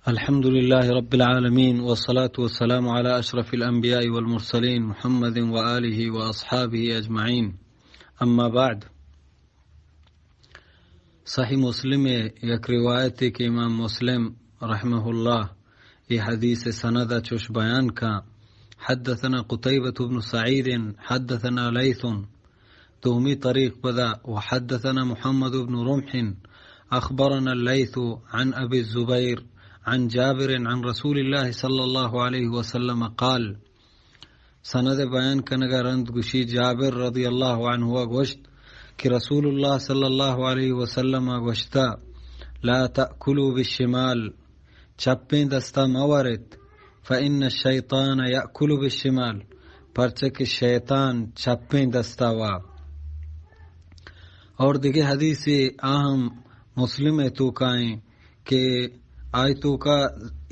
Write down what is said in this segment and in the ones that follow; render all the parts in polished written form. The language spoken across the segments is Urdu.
الحمد لله رب العالمين والصلاة والسلام على أشرف الأنبياء والمرسلين محمد وآله وأصحابه أجمعين أما بعد. صحیح مسلم یک روایت کہ امام مسلم رحمہ اللہ یہ حدیث سند چوش بیان کا حدثنا قتيبة بن سعيد حدثنا ليث تومی طریق بدا وحدثنا محمد بن رمح أخبرنا الليث عن أبي الزبير عن جابر عن رسول الله صلى الله عليه وسلم قال. سند بیان کنگا رند گوشی جابر رضی اللہ عنہ گوشت کہ رسول اللہ صلی اللہ علیہ وسلم گوشتا لا تأکلوا بالشمال چپیں دستا موارد فإن الشیطان یأکل بالشمال پرچہ شیطان چپیں دستا وا. اور دیگه حدیث اہم مسلم تو کائیں کہ آیتوں کا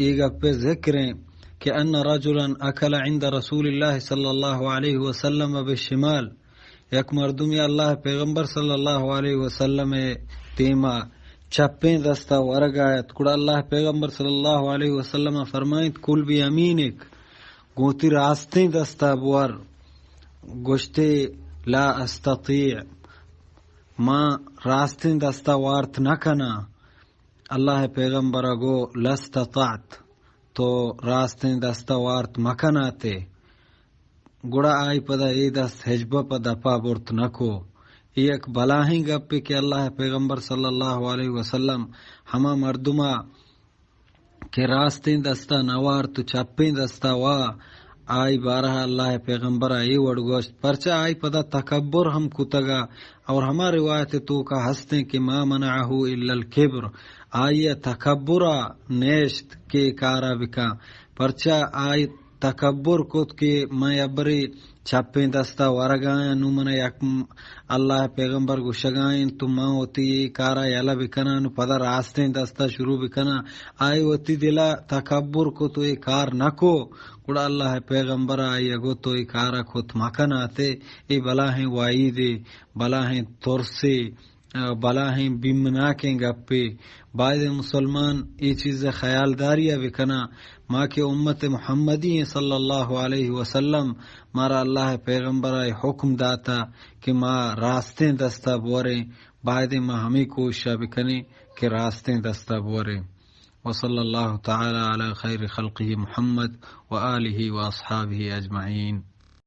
ایک پہ ذکر ہے کہ ان رجلا اکل عند رسول اللہ صلی اللہ علیہ وسلم بالشمال یک مردمی اللہ پیغمبر صلی اللہ علیہ وسلم تیما چپیں دستا ورگایت کڑا اللہ پیغمبر صلی اللہ علیہ وسلم فرمائیت کل بھی امینک گوتی راستیں دستا بور گوشتے لا استطیع ما راستیں دستا وارت نکنا. اللہ پیغمبر گو لستطعت تو راستیں دستا وارت مکناتے گڑا آئی پدا ای دست حجبہ پدا پا برت نکو. ایک بلاہیں گپی کہ اللہ پیغمبر صلی اللہ علیہ وسلم ہما مردمہ کہ راستیں دستا نوار تو چپیں دستا وا آئی بارہ اللہ پیغمبر آئی وڑ گوشت پرچہ آئی پدا تکبر ہم کتگا. اور ہما روایت تو کا ہستیں کہ ما منعہو الا الکبر آئی تکبرہ نیشت کے کارا بکا پرچہ آئی تکبر کت کہ میں ابری چپیں دستا ورگائیں نو من یک اللہ پیغمبر گوشگائیں تو ماں ہوتی یہ کارا یلا بکنا نو پدا راستیں دستا شروع بکنا آئی ہوتی دلا تکبر کو تو یہ کار نکو گڑا اللہ پیغمبر آئی اگو تو یہ کارا کت مکن آتے یہ بلاہیں وعیدے بلاہیں ترسے بلاہیں بیمناکیں گپے. بعض مسلمان یہ چیز خیال داریہ بکنا ماں کے امت محمدی صلی اللہ علیہ وسلم مارا اللہ پیغمبر حکم داتا کہ ماں راستیں دستا بوریں بعد ماں ہمیں کوشش بکنے کہ راستیں دستا بوریں. وصلی اللہ تعالی علی خیر خلقہ محمد وآلہ واصحابہ اجمعین.